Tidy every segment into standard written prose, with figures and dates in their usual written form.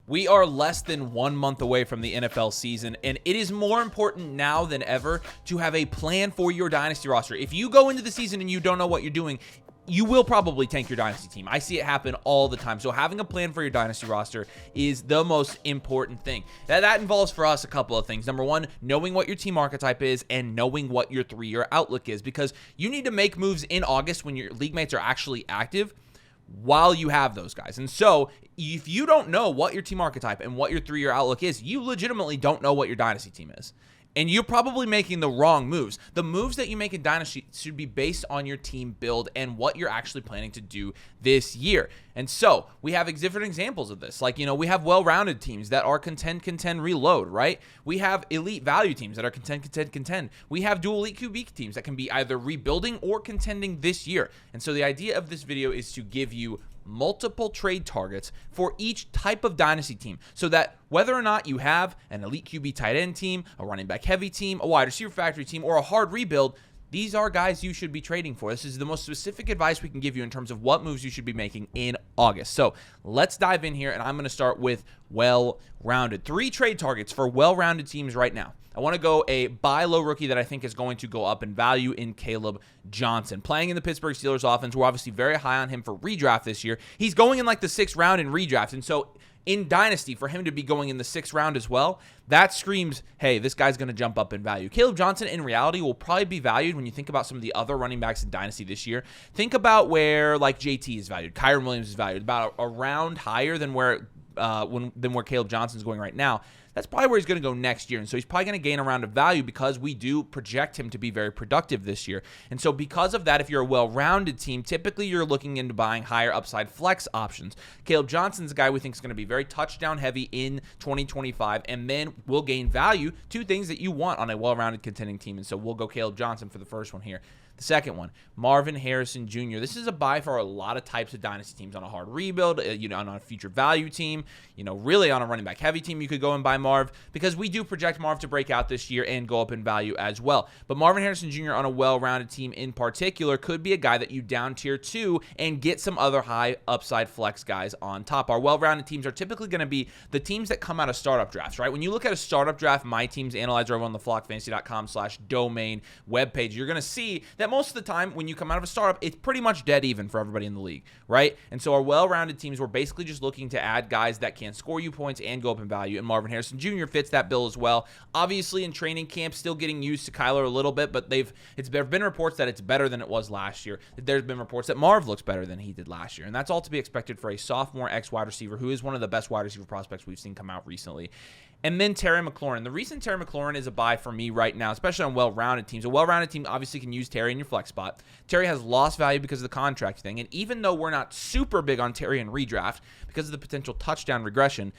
We are less than 1 month away from the NFL season, and it is more important now than ever to have a plan for your dynasty roster. If you go into the season and you don't know what you're doing, you will probably tank your dynasty team. I see it happen all the time. So having a plan for your dynasty roster is the most important thing. That involves for us a couple of things. Number one, knowing what your team archetype is and knowing what your 3-year outlook is, because you need to make moves in August when your league mates are actually active while you have those guys. And so if you don't know what your team archetype and what your 3-year outlook is, you legitimately don't know what your dynasty team is. And you're probably making the wrong moves. The moves that you make in Dynasty should be based on your team build and what you're actually planning to do this year. And so we have different examples of this. Like, we have well-rounded teams that are contend, reload, right? We have elite value teams that are contend. We have dual elite QB teams that can be either rebuilding or contending this year. And so the idea of this video is to give you multiple trade targets for each type of dynasty team, so that whether or not you have an elite QB tight end team, a running back heavy team, a wide receiver factory team, or a hard rebuild, these are guys you should be trading for. This is the most specific advice we can give you in terms of what moves you should be making in August. So let's dive in here, and I'm going to start with well-rounded. 3 trade targets for well-rounded teams right now. I want to go a buy low rookie that I think is going to go up in value in Caleb Johnson. Playing in the Pittsburgh Steelers offense, we're obviously very high on him for redraft this year. He's going in like the 6th round in redraft, and so in Dynasty, for him to be going in the 6th round as well, that screams, hey, this guy's going to jump up in value. Caleb Johnson, in reality, will probably be valued when you think about some of the other running backs in Dynasty this year. Think about where, like, JT is valued. Kyron Williams is valued about a round higher than where Caleb Johnson's going right now. That's probably where he's going to go next year. And so he's probably going to gain a round of value because we do project him to be very productive this year. And so because of that, if you're a well-rounded team, typically you're looking into buying higher upside flex options. Caleb Johnson's a guy we think is going to be very touchdown heavy in 2025, and then will gain value, 2 things that you want on a well-rounded contending team. And so we'll go Caleb Johnson for the first one here. The second one, Marvin Harrison Jr. This is a buy for a lot of types of dynasty teams on a hard rebuild, on a future value team, really on a running back heavy team. You could go and buy Marv because we do project Marv to break out this year and go up in value as well. But Marvin Harrison Jr. on a well-rounded team in particular could be a guy that you down tier to and get some other high upside flex guys on top. Our well-rounded teams are typically going to be the teams that come out of startup drafts, right? When you look at a startup draft, my team's analyzer over on the flockfantasy.com/domain webpage, you're going to see that most of the time when you come out of a startup, it's pretty much dead even for everybody in the league, right? And so our well-rounded teams, we're basically just looking to add guys that can score you points and go up in value, and Marvin Harrison Jr. fits that bill as well. Obviously, in training camp, still getting used to Kyler a little bit, but there have been reports that it's better than it was last year. There's been reports that Marv looks better than he did last year, and that's all to be expected for a sophomore ex-wide receiver who is one of the best wide receiver prospects we've seen come out recently. And then Terry McLaurin. The reason Terry McLaurin is a buy for me right now, especially on well-rounded teams, a well-rounded team obviously can use Terry in your flex spot. Terry has lost value because of the contract thing, and even though we're not super big on Terry in redraft because of the potential touchdown regression,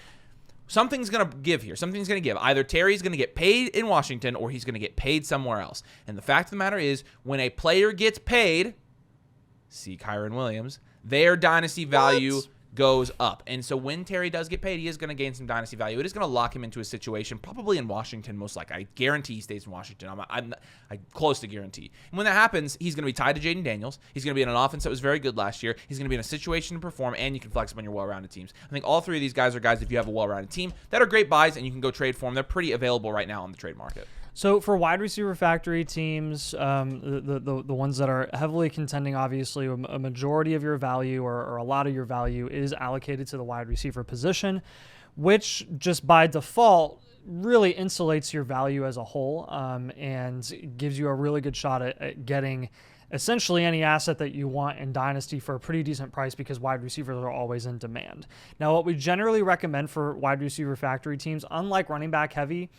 something's going to give here. Something's going to give. Either Terry's going to get paid in Washington or he's going to get paid somewhere else. And the fact of the matter is, when a player gets paid, see Kyron Williams, their dynasty value goes up. And so when Terry does get paid, he is going to gain some dynasty value. It is going to lock him into a situation, probably in Washington, most likely. I guarantee he stays in Washington. I'm close to guarantee. And when that happens, he's going to be tied to Jaden Daniels. He's going to be in an offense that was very good last year. He's going to be in a situation to perform, and you can flex him on your well-rounded teams. I think all 3 of these guys are guys, if you have a well-rounded team, that are great buys, and you can go trade for them. They're pretty available right now on the trade market. So for wide receiver factory teams, the ones that are heavily contending, obviously a majority of your value or a lot of your value is allocated to the wide receiver position, which just by default really insulates your value as a whole and gives you a really good shot at getting essentially any asset that you want in Dynasty for a pretty decent price because wide receivers are always in demand. Now, what we generally recommend for wide receiver factory teams, unlike running back heavy,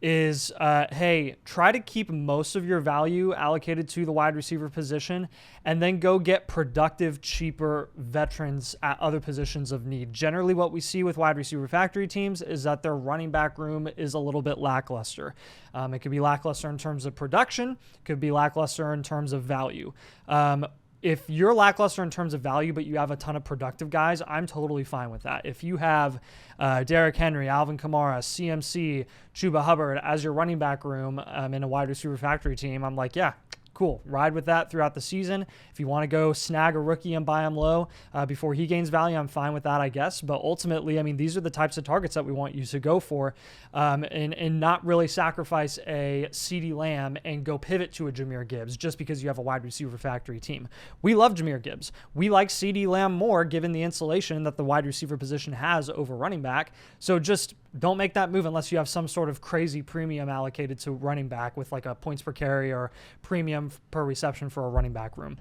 is, hey, try to keep most of your value allocated to the wide receiver position and then go get productive, cheaper veterans at other positions of need. Generally, what we see with wide receiver factory teams is that their running back room is a little bit lackluster. It could be lackluster in terms of production, could be lackluster in terms of value. If you're lackluster in terms of value, but you have a ton of productive guys, I'm totally fine with that. If you have Derrick Henry, Alvin Kamara, CMC, Chuba Hubbard as your running back room in a wide receiver factory team, I'm like, yeah, cool. Ride with that throughout the season. If you want to go snag a rookie and buy him low before he gains value, I'm fine with that, I guess. But ultimately, I mean, these are the types of targets that we want you to go for, and not really sacrifice a CeeDee Lamb and go pivot to a Jahmyr Gibbs just because you have a wide receiver factory team. We love Jahmyr Gibbs. We like CeeDee Lamb more given the insulation that the wide receiver position has over running back. So just don't make that move unless you have some sort of crazy premium allocated to running back with like a points per carry or premium per reception for a running back room.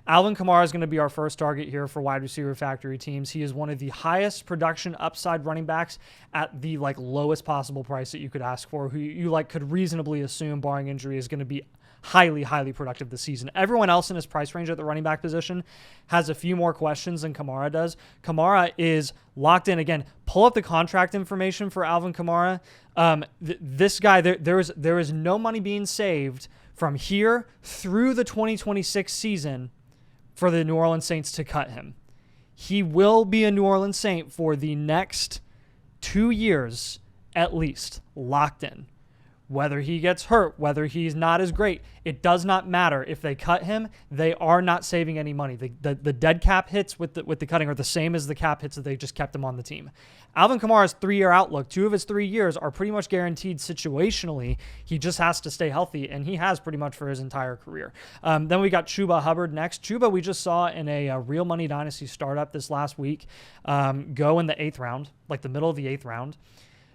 Alvin Kamara is going to be our first target here for wide receiver factory teams. He is one of the highest production upside running backs at the like lowest possible price that you could ask for, who you like could reasonably assume, barring injury, is going to be highly productive this season. Everyone else in his price range at the running back position has a few more questions than Kamara does. Kamara is locked in. Again, pull up the contract information for Alvin Kamara. This guy, there is no money being saved from here through the 2026 season for the New Orleans Saints to cut him. He will be a New Orleans Saint for the next 2 years at least, locked in. Whether he gets hurt, whether he's not as great, it does not matter. If they cut him, they are not saving any money. The dead cap hits with the cutting are the same as the cap hits that they just kept him on the team. Alvin Kamara's 3-year outlook, 2 of his 3 years are pretty much guaranteed situationally. He just has to stay healthy, and he has pretty much for his entire career. Then we got Chuba Hubbard next. Chuba we just saw in a Real Money Dynasty startup this last week go in the 8th round, like the middle of the 8th round.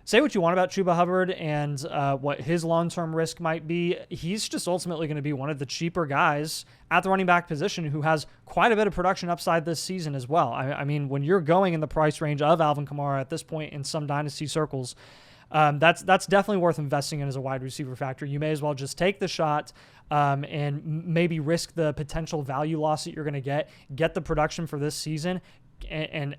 Say what you want about Chuba Hubbard and what his long-term risk might be. He's just ultimately going to be one of the cheaper guys at the running back position who has quite a bit of production upside this season as well. I mean, when you're going in the price range of Alvin Kamara at this point in some dynasty circles, that's definitely worth investing in as a wide receiver factor. You may as well just take the shot and maybe risk the potential value loss that you're going to get the production for this season. And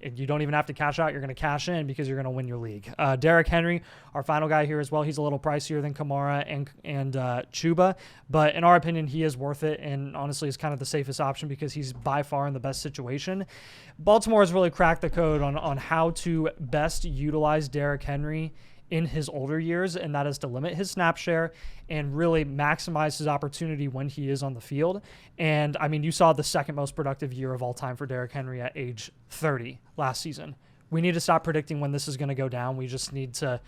you don't even have to cash out. You're going to cash in because you're going to win your league. Derrick Henry, our final guy here as well. He's a little pricier than Kamara and Chuba, but in our opinion, he is worth it. And honestly, is kind of the safest option because he's by far in the best situation. Baltimore has really cracked the code on how to best utilize Derrick Henry in his older years, and that is to limit his snap share and really maximize his opportunity when he is on the field. And I mean, you saw the second most productive year of all time for Derrick Henry at age 30 last season. We need to stop predicting when this is going to go down. We just need to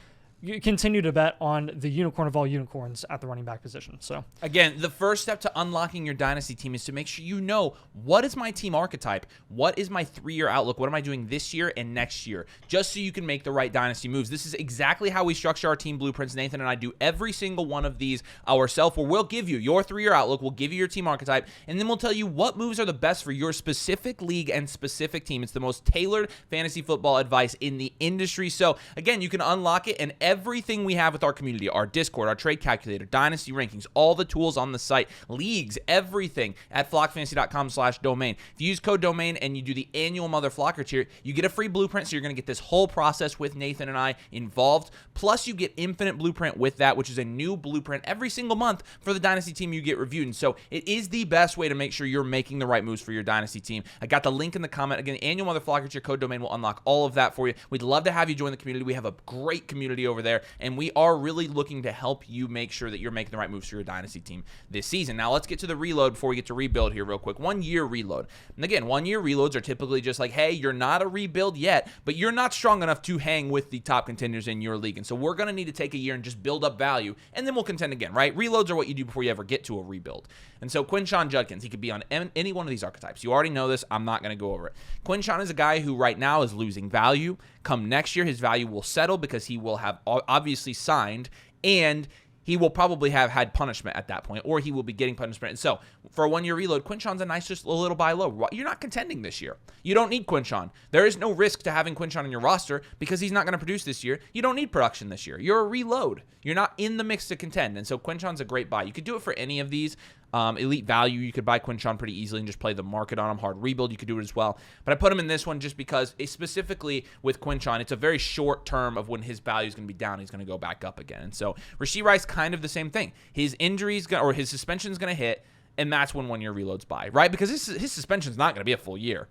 continue to bet on the unicorn of all unicorns at the running back position. So again, the first step to unlocking your dynasty team is to make sure you know, what is my team archetype? What is my 3-year outlook? What am I doing this year and next year? Just so you can make the right dynasty moves. This is exactly how we structure our team blueprints. Nathan and I do every single one of these ourselves, where we'll give you your 3-year outlook, we'll give you your team archetype, and then we'll tell you what moves are the best for your specific league and specific team. It's the most tailored fantasy football advice in the industry. So again, you can unlock it, and everything we have with our community, our Discord, our trade calculator, dynasty rankings, all the tools on the site, leagues, everything at flockfantasy.com/domain. If you use code domain and you do the annual Mother Flocker tier, you get a free blueprint. So you're going to get this whole process with Nathan and I involved. Plus you get infinite blueprint with that, which is a new blueprint every single month for the dynasty team you get reviewed. And so it is the best way to make sure you're making the right moves for your dynasty team. I got the link in the comment. Again, annual Mother Flocker tier, code domain will unlock all of that for you. We'd love to have you join the community. We have a great community over there, and we are really looking to help you make sure that you're making the right moves for your dynasty team this season. Now, let's get to the reload before we get to rebuild here real quick. 1-year reload. And again, 1-year reloads are typically just like, hey, you're not a rebuild yet, but you're not strong enough to hang with the top contenders in your league. And so we're going to need to take a year and just build up value, and then we'll contend again, right? Reloads are what you do before you ever get to a rebuild. And so Quinshon Judkins, he could be on any one of these archetypes. You already know this. I'm not going to go over it. Quinshon is a guy who right now is losing value. Come next year, his value will settle because he will have obviously signed, and he will probably have had punishment at that point, or he will be getting punishment. And so for a 1-year reload, Quinshon's a nice, just a little buy low. You're not contending this year. You don't need Quinshon. There is no risk to having Quinshon on your roster because he's not going to produce this year. You don't need production this year. You're a reload. You're not in the mix to contend. And so Quinshon's a great buy. You could do it for any of these. Elite value, you could buy Quinshon pretty easily and just play the market on him. Hard rebuild, you could do it as well. But I put him in this one just because, specifically with Quinshon, it's a very short term of when his value is going to be down. He's going to go back up again. And so Rashee Rice, kind of the same thing. His injuries or his suspension is going to hit, and that's when 1-year reloads buy, right? Because his suspension is not going to be a full year.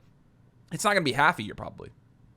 It's not going to be half a year probably.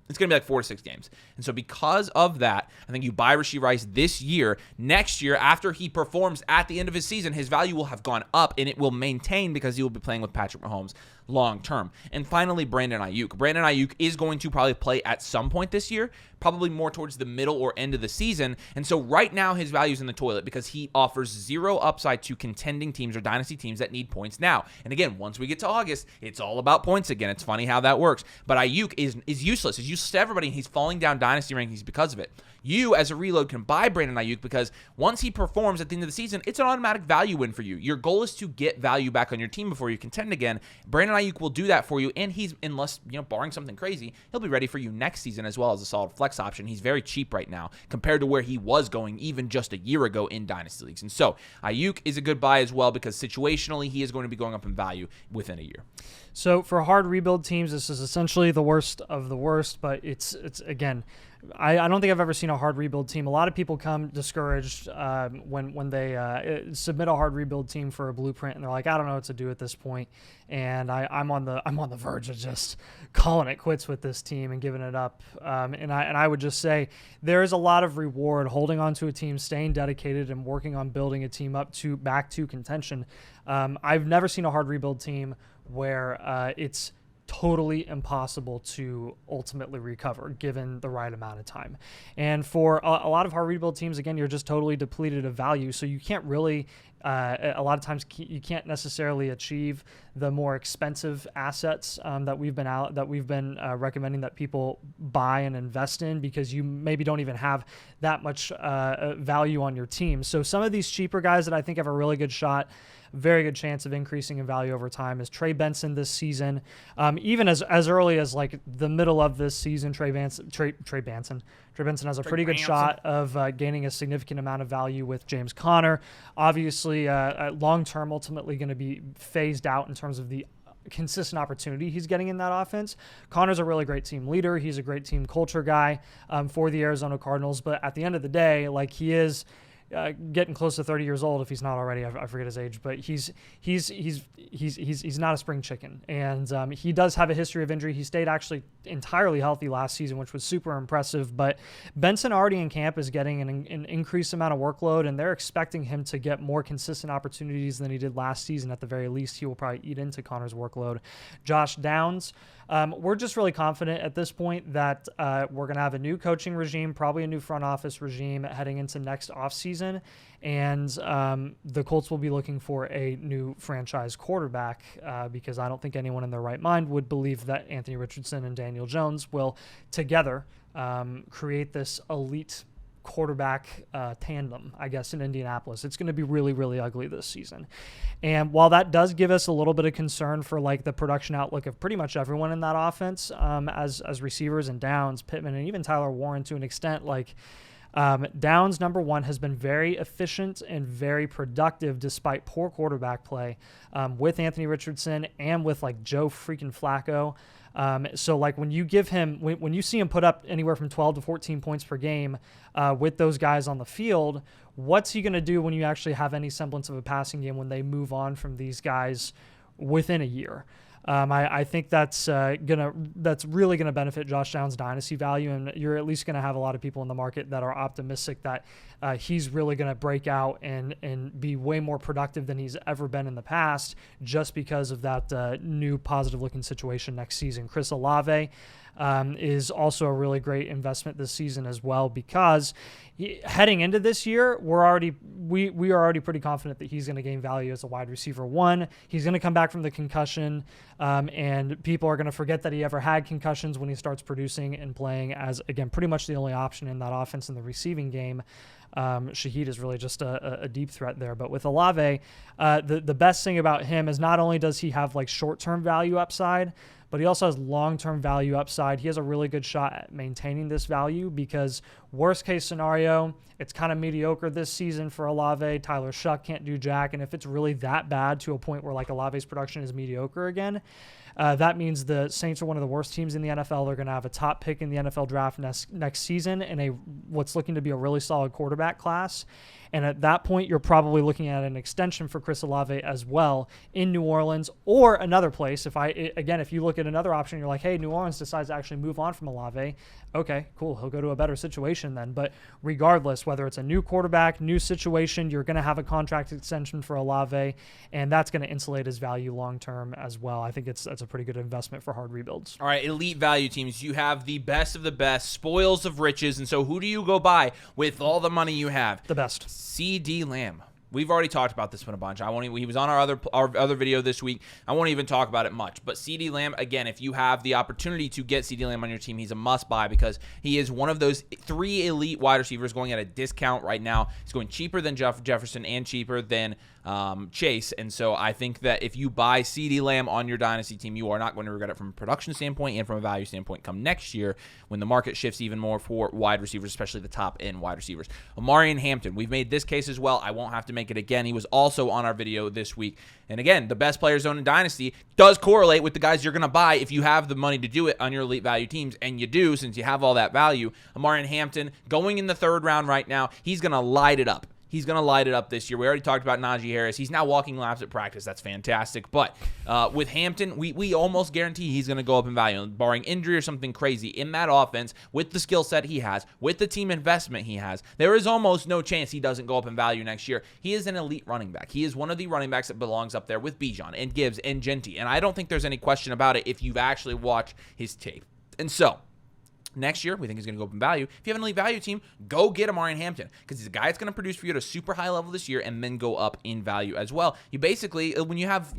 It's going to be like 4 to 6 games. And so because of that, I think you buy Rashee Rice this year. Next year, after he performs at the end of his season, his value will have gone up, and it will maintain because he will be playing with Patrick Mahomes long term. And finally, Brandon Ayuk. Brandon Ayuk is going to probably play at some point this year, probably more towards the middle or end of the season. And so right now his value is in the toilet because he offers zero upside to contending teams or dynasty teams that need points now. And again, once we get to August, it's all about points again. It's funny how that works. But Ayuk is useless. He's useless to everybody, and he's falling down dynasty rankings because of it. You, as a reload, can buy Brandon Ayuk because once he performs at the end of the season, it's an automatic value win for you. Your goal is to get value back on your team before you contend again. Brandon Ayuk will do that for you, and he's, unless, barring something crazy, he'll be ready for you next season as well as a solid flex option. He's very cheap right now compared to where he was going even just a year ago in dynasty leagues. And so Ayuk is a good buy as well because situationally he is going to be going up in value within a year. So for hard rebuild teams, this is essentially the worst of the worst, but it's again, I don't think I've ever seen a hard rebuild team. A lot of people come discouraged when they submit a hard rebuild team for a blueprint, and they're like, I don't know what to do at this point, and I'm on the verge of just calling it quits with this team and giving it up. And I would just say there is a lot of reward holding on to a team, staying dedicated, and working on building a team back to contention. I've never seen a hard rebuild team where it's totally impossible to ultimately recover given the right amount of time. And for a lot of hard rebuild teams, again, you're just totally depleted of value. So you can't really, a lot of times you can't necessarily achieve the more expensive assets that we've been recommending that people buy and invest in because you maybe don't even have that much value on your team. So some of these cheaper guys that I think have a really good shot, very good chance of increasing in value over time is Trey Benson this season. Even as early as like the middle of this season, Trey Benson has a pretty good shot of gaining a significant amount of value with James Conner. Obviously, long-term, ultimately going to be phased out in terms of the consistent opportunity he's getting in that offense. Connor's a really great team leader. He's a great team culture guy for the Arizona Cardinals. But at the end of the day, like he is getting close to 30 years old if he's not already. I forget his age, but he's not a spring chicken, and he does have a history of injury. He stayed actually entirely healthy last season, which was super impressive. But Benson already in camp is getting an increased amount of workload, and they're expecting him to get more consistent opportunities than he did last season. At the very least, he will probably eat into Connor's workload. Josh Downs. We're just really confident at this point that we're going to have a new coaching regime, probably a new front office regime heading into next offseason, and the Colts will be looking for a new franchise quarterback because I don't think anyone in their right mind would believe that Anthony Richardson and Daniel Jones will together create this elite quarterback tandem, I guess, in Indianapolis. It's going to be really, really ugly this season. And while that does give us a little bit of concern for like the production outlook of pretty much everyone in that offense as receivers and Downs, Pittman, and even Tyler Warren to an extent, like Downs, number one, has been very efficient and very productive despite poor quarterback play with Anthony Richardson and with like Joe freaking Flacco. So like when you give him, when you see him put up anywhere from 12 to 14 points per game with those guys on the field, what's he going to do when you actually have any semblance of a passing game when they move on from these guys within a year? I think that's really gonna benefit Josh Downs' dynasty value, and you're at least gonna have a lot of people in the market that are optimistic that he's really gonna break out and be way more productive than he's ever been in the past, just because of that new positive-looking situation next season. Chris Olave is also a really great investment this season as well, because heading into this year, we are already pretty confident that he's going to gain value as a wide receiver one. He's going to come back from the concussion, and people are going to forget that he ever had concussions when he starts producing and playing as, again, pretty much the only option in that offense in the receiving game. Shaheed is really just a deep threat there. But with Olave, the best thing about him is not only does he have like short-term value upside, but he also has long-term value upside. He has a really good shot at maintaining this value because worst case scenario, it's kind of mediocre this season for Olave. Tyler Shuck can't do jack. And if it's really that bad to a point where like Olave's production is mediocre again, That means the Saints are one of the worst teams in the NFL. They're going to have a top pick in the NFL draft next season and what's looking to be a really solid quarterback class. And at that point, you're probably looking at an extension for Chris Olave as well in New Orleans or another place. If you look at another option, you're like, hey, New Orleans decides to actually move on from Olave. Okay, cool. He'll go to a better situation then. But regardless, whether it's a new quarterback, new situation, you're going to have a contract extension for Olave, and that's going to insulate his value long-term as well. I think that's a pretty good investment for hard rebuilds. All right, elite value teams. You have the best of the best, spoils of riches. And so who do you go buy with all the money you have? The best. CD Lamb. We've already talked about this one a bunch. He was on our other video this week. I won't even talk about it much. But CD Lamb, again, if you have the opportunity to get CD Lamb on your team, he's a must-buy because he is one of those 3 elite wide receivers going at a discount right now. He's going cheaper than Jefferson and cheaper than Chase. And so I think that if you buy CD Lamb on your Dynasty team, you are not going to regret it from a production standpoint and from a value standpoint come next year when the market shifts even more for wide receivers, especially the top-end wide receivers. Omarion Hampton, we've made this case as well. I won't have to make it again. He was also on our video this week. And again, the best player zone in Dynasty does correlate with the guys you're going to buy if you have the money to do it on your elite value teams. And you do, since you have all that value. Omarion Hampton going in the 3rd round right now. He's going to light it up. He's going to light it up this year. We already talked about Najee Harris. He's now walking laps at practice. That's fantastic. But with Hampton, we almost guarantee he's going to go up in value, barring injury or something crazy in that offense with the skill set he has, with the team investment he has. There is almost no chance he doesn't go up in value next year. He is an elite running back. He is one of the running backs that belongs up there with Bijan and Gibbs and Genty. And I don't think there's any question about it if you've actually watched his tape. And so next year, we think he's going to go up in value. If you have an elite value team, go get Omarion Hampton because he's a guy that's going to produce for you at a super high level this year and then go up in value as well. You basically, when you have,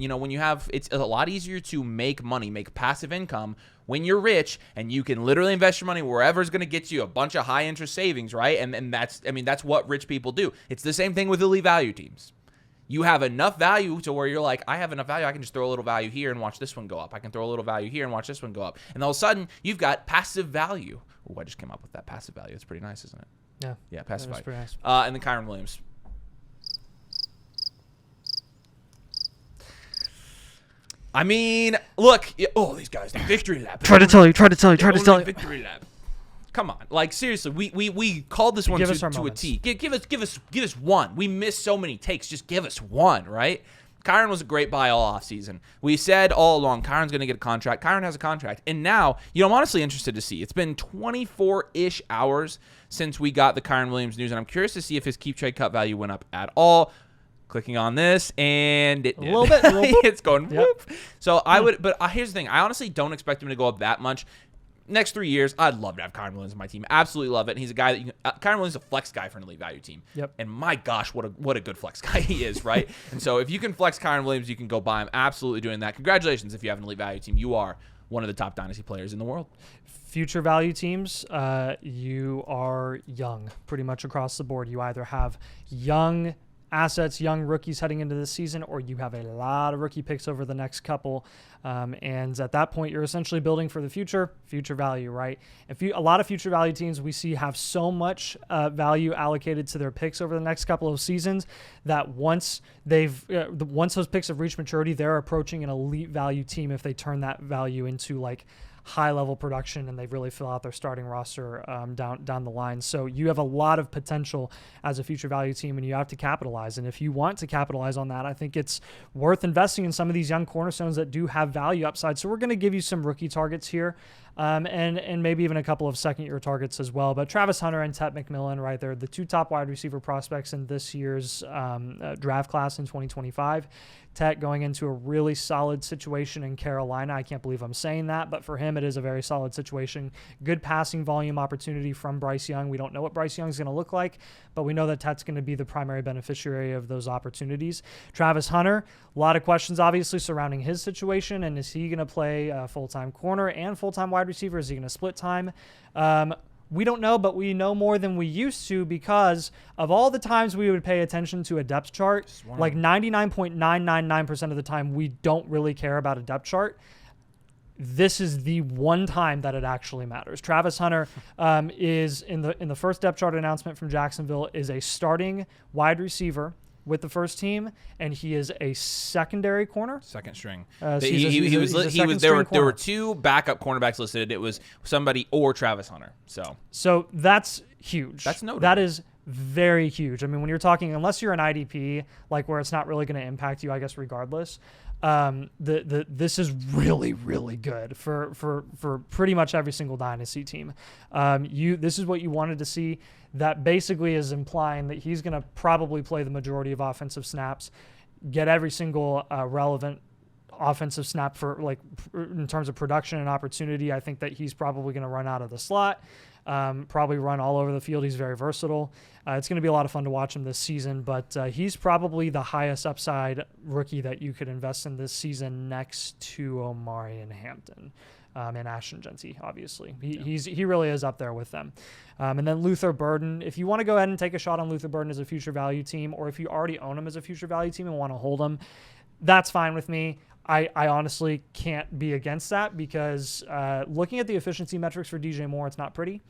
it's a lot easier to make money, make passive income when you're rich and you can literally invest your money wherever is going to get you a bunch of high interest savings, right? And that's what rich people do. It's the same thing with elite value teams. You have enough value to where you're like, I have enough value, I can just throw a little value here and watch this one go up. I can throw a little value here and watch this one go up. And all of a sudden, you've got passive value. Oh, I just came up with that passive value. It's pretty nice, isn't it? Yeah. Yeah, passive value. Pretty nice. And then Kyron Williams. I mean, look. These guys, the victory lap. Try to tell you. Victory lap. Come on, like seriously, we called this one to a T. Give us one. We missed so many takes. Just give us one, right? Kyron was a great buy all offseason. We said all along, Kyron's going to get a contract. Kyron has a contract. And now, I'm honestly interested to see. It's been 24-ish hours since we got the Kyron Williams news, and I'm curious to see if his keep trade cut value went up at all. Clicking on this, and it did. A little bit. It's going whoop. So here's the thing. I honestly don't expect him to go up that much. Next 3 years, I'd love to have Kyron Williams on my team. Absolutely love it. And he's a guy that Kyron Williams is a flex guy for an elite value team. Yep. And my gosh, what a good flex guy he is, right? And so if you can flex Kyron Williams, you can go buy him. Absolutely doing that. Congratulations if you have an elite value team. You are one of the top Dynasty players in the world. Future value teams, you are young pretty much across the board. You either have young assets, young rookies heading into this season, or you have a lot of rookie picks over the next couple. And at that point, you're essentially building for the future value, right? A lot of future value teams we see have so much value allocated to their picks over the next couple of seasons that once those picks have reached maturity, they're approaching an elite value team if they turn that value into like high-level production and they really fill out their starting roster down the line. So you have a lot of potential as a future value team, and you have to capitalize. And if you want to capitalize on that, I think it's worth investing in some of these young cornerstones that do have value upside. So we're going to give you some rookie targets here, and maybe even a couple of second-year targets as well. But Travis Hunter and Tet McMillan, right there, the 2 top wide receiver prospects in this year's draft class in 2025. Tet going into a really solid situation in Carolina. I can't believe I'm saying that, but for him, it is a very solid situation. Good passing volume opportunity from Bryce Young. We don't know what Bryce Young is going to look like, but we know that Tet's going to be the primary beneficiary of those opportunities. Travis Hunter, a lot of questions obviously surrounding his situation, and is he going to play full-time corner and full-time wide receiver? Is he going to split time? We don't know, but we know more than we used to because of all the times we would pay attention to a depth chart. Like 99.999% of the time, we don't really care about a depth chart. This is the one time that it actually matters. Travis Hunter is in the first depth chart announcement from Jacksonville is a starting wide receiver with the first team, and he is a secondary corner. Second string. So There were two backup cornerbacks listed. It was somebody or Travis Hunter. So that's huge. That's notable. That is very huge. I mean, when you're talking, unless you're an IDP, like where it's not really going to impact you, I guess, regardless. This is really, really good for pretty much every single Dynasty team. This is what you wanted to see. That basically is implying that he's going to probably play the majority of offensive snaps, get every single relevant offensive snap for, like, in terms of production and opportunity. I think that he's probably going to run out of the slot, probably run all over the field. He's very versatile. It's going to be a lot of fun to watch him this season, but he's probably the highest upside rookie that you could invest in this season, next to Omari and Hampton. And Ashton Genty, obviously. He really is up there with them. And then Luther Burden. If you want to go ahead and take a shot on Luther Burden as a future value team, or if you already own him as a future value team and want to hold him, that's fine with me. I honestly can't be against that, because looking at the efficiency metrics for DJ Moore, it's not pretty.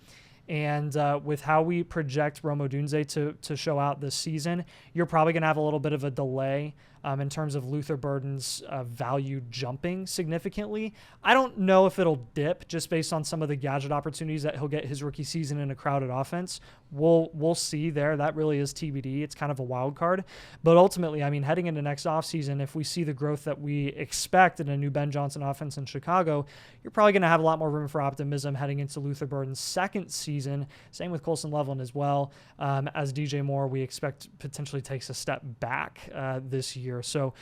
And with how we project Rome Odunze to show out this season, you're probably going to have a little bit of a delay in terms of Luther Burden's value jumping significantly. I don't know if it'll dip just based on some of the gadget opportunities that he'll get his rookie season in a crowded offense. We'll see there. That really is TBD. It's kind of a wild card. But ultimately, I mean, heading into next offseason, if we see the growth that we expect in a new Ben Johnson offense in Chicago, you're probably going to have a lot more room for optimism heading into Luther Burden's second season. Same with Colson Loveland as well. As DJ Moore, we expect potentially takes a step back this year. So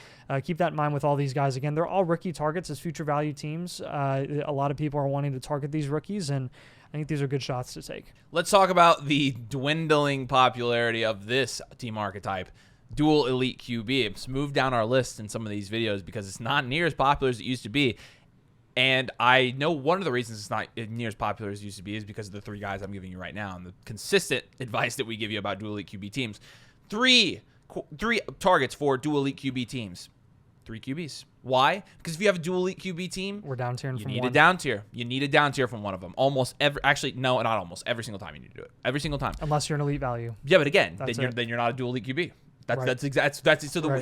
keep that in mind with all these guys. Again, they're all rookie targets as future value teams. A lot of people are wanting to target these rookies, and I think these are good shots to take. Let's talk about the dwindling popularity of this team archetype, dual elite QB. It's moved down our list in some of these videos because it's not near as popular as it used to be. And I know one of the reasons it's not near as popular as it used to be is because of the three guys I'm giving you right now and the consistent advice that we give you about dual elite QB teams. Three targets for dual elite QB teams. 3 QBs. Why? Because if you have a dual elite QB team, we're down tiering from one. You need a down tier. You need a down tier from one of them. Not almost every single time you need to do it. Every single time. Unless you're an elite value. Yeah, but again, then you're not a dual elite QB.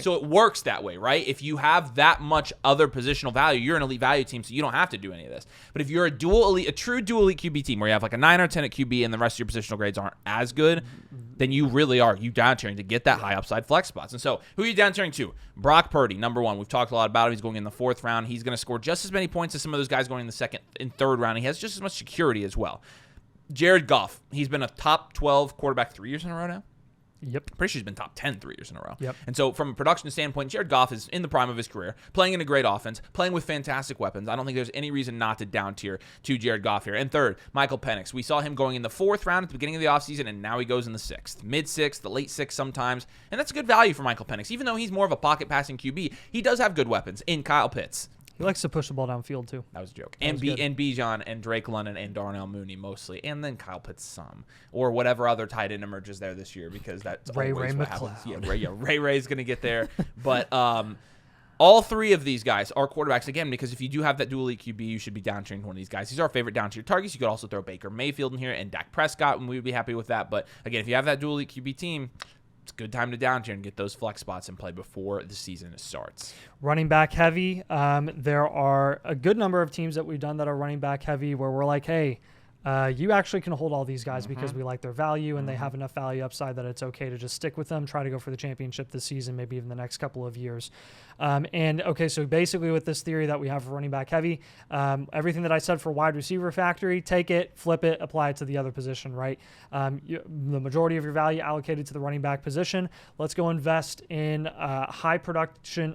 So it works that way, right? If you have that much other positional value, you're an elite value team, so you don't have to do any of this. But if you're a true dual elite QB team where you have like a 9 or 10 at QB and the rest of your positional grades aren't as good, then you really are down tiering to get that high upside flex spots. And so who are you down tiering to? Brock Purdy, number one. We've talked a lot about him. He's going in the 4th round. He's going to score just as many points as some of those guys going in the 2nd and 3rd round. He has just as much security as well. Jared Goff. He's been a top 12 quarterback 3 years in a row now. Yep. Pretty sure he's been top 10 3 years in a row. Yep. And so from a production standpoint, Jared Goff is in the prime of his career, playing in a great offense, playing with fantastic weapons. I don't think there's any reason not to down tier to Jared Goff here. And 3rd, Michael Penix. We saw him going in the 4th round at the beginning of the offseason, and now he goes in the 6th. Mid-6th, the late 6th sometimes. And that's good value for Michael Penix. Even though he's more of a pocket passing QB, he does have good weapons in Kyle Pitts. He likes to push the ball downfield, too. That was a joke. And Bijan and Drake London and Darnell Mooney mostly. And then Kyle Pitts some. Or whatever other tight end emerges there this year, because that's Ray always what McLeod. happens. Ray's going to get there. But all 3 of these guys are quarterbacks, again, because if you do have that dual elite QB, you should be down tiering one of these guys. These are our favorite down tier targets. You could also throw Baker Mayfield in here and Dak Prescott, and we would be happy with that. But again, if you have that dual elite QB team, it's a good time to down tier and get those flex spots and play before the season starts. Running back heavy. There are a good number of teams that we've done that are running back heavy where we're like, hey, you actually can hold all these guys because we like their value and they have enough value upside that it's okay to just stick with them, try to go for the championship this season, maybe even the next couple of years. So basically with this theory that we have for running back heavy, everything that I said for wide receiver factory, take it, flip it, apply it to the other position, right? The majority of your value allocated to the running back position. Let's go invest in high production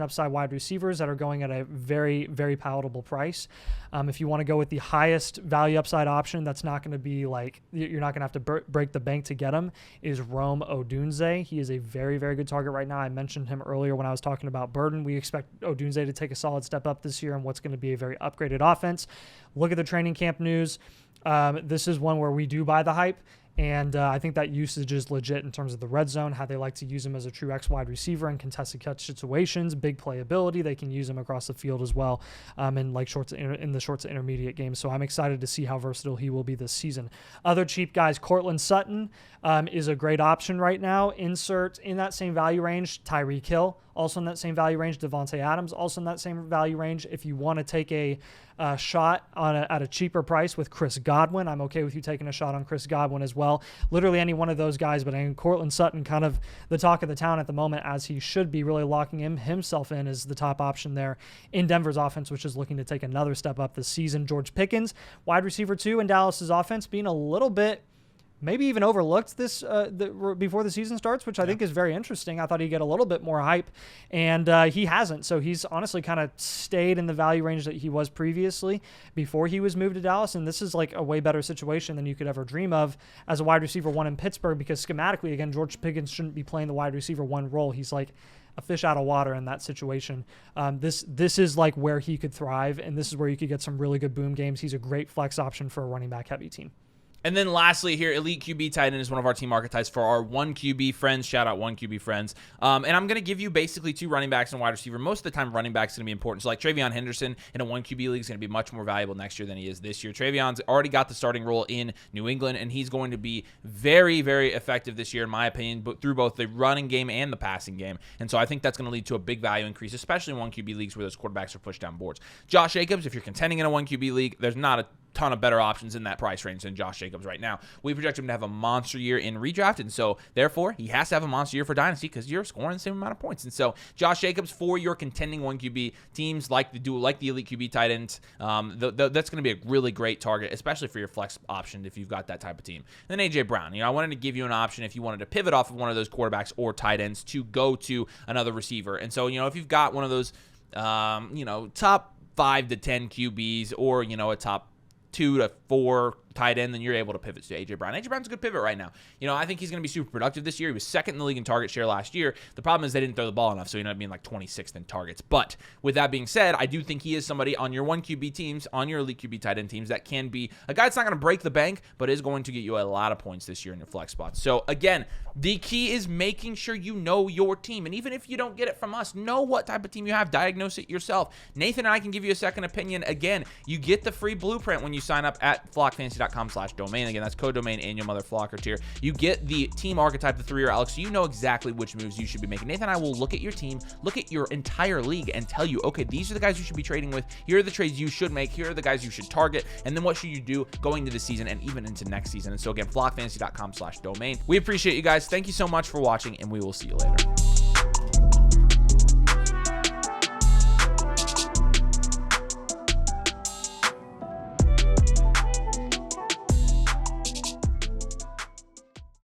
upside wide receivers that are going at a very, very palatable price. If you want to go with the highest value upside option, that's not going to be like, you're not going to have to break the bank to get him, is Rome Odunze. He is a very, very good target right now. I mentioned him earlier when I was talking about Burden. We expect Odunze to take a solid step up this year in what's going to be a very upgraded offense. Look at the training camp news. This is one where we do buy the hype. And I think that usage is legit in terms of the red zone, how they like to use him as a true X wide receiver in contested catch situations, big playability. They can use him across the field as well in the short to intermediate games. So I'm excited to see how versatile he will be this season. Other cheap guys, Cortland Sutton. is a great option right now. Insert in that same value range, Tyreek Hill, also in that same value range. Devontae Adams, also in that same value range. If you want to take a shot at a cheaper price with Chris Godwin, I'm okay with you taking a shot on Chris Godwin as well. Literally any one of those guys, but I mean, Cortland Sutton, kind of the talk of the town at the moment, as he should be, really locking himself in as the top option there in Denver's offense, which is looking to take another step up this season. George Pickens, wide receiver 2 in Dallas's offense, being a little bit maybe even overlooked before the season starts, which I think is very interesting. I thought he'd get a little bit more hype, and he hasn't. So he's honestly kind of stayed in the value range that he was previously before he was moved to Dallas, and this is like a way better situation than you could ever dream of as a wide receiver 1 in Pittsburgh, because schematically, again, George Pickens shouldn't be playing the wide receiver 1 role. He's like a fish out of water in that situation. This is like where he could thrive, and this is where you could get some really good boom games. He's a great flex option for a running back heavy team. And then lastly here, Elite QB tight end is one of our team archetypes for our 1QB friends. Shout out 1QB friends. And I'm going to give you basically 2 running backs and wide receiver. Most of the time, running backs is going to be important. So like Travion Henderson in a 1QB league is going to be much more valuable next year than he is this year. Travion's already got the starting role in New England, and he's going to be very, very effective this year, in my opinion, but through both the running game and the passing game. And so I think that's going to lead to a big value increase, especially in 1QB leagues where those quarterbacks are pushed down boards. Josh Jacobs, if you're contending in a 1QB league, there's not a ton of better options in that price range than Josh Jacobs right now. We project him to have a monster year in redraft, and so therefore he has to have a monster year for Dynasty because you're scoring the same amount of points. And so Josh Jacobs for your contending 1QB teams like the Elite QB tight ends, that's going to be a really great target, especially for your flex option if you've got that type of team. And then AJ Brown, I wanted to give you an option if you wanted to pivot off of one of those quarterbacks or tight ends to go to another receiver. And so if you've got one of those top 5 to 10 QBs or a top 2 to 4 tight end, then you're able to pivot to AJ Brown. AJ Brown's a good pivot right now. I think he's going to be super productive this year. He was second in the league in target share last year. The problem is they didn't throw the ball enough, so he ended up being like 26th in targets. But with that being said, I do think he is somebody on your 1QB teams, on your Elite QB tight end teams, that can be a guy that's not going to break the bank, but is going to get you a lot of points this year in your flex spots. So again, the key is making sure you know your team. And even if you don't get it from us, know what type of team you have. Diagnose it yourself. Nathan and I can give you a second opinion. Again, you get the free blueprint when you sign up at flockfantasy.com/domain. Again, that's code domain and your mother flocker tier. You get the team archetype, the 3-year Alex, so you know exactly which moves you should be making. Nathan and I will look at your team, look at your entire league, and tell you, okay, these are the guys you should be trading with. Here are the trades you should make. Here are the guys you should target. And then what should you do going into the season and even into next season. And so again, flockfantasy.com/domain. We appreciate you guys. Thank you so much for watching, and we will see you later.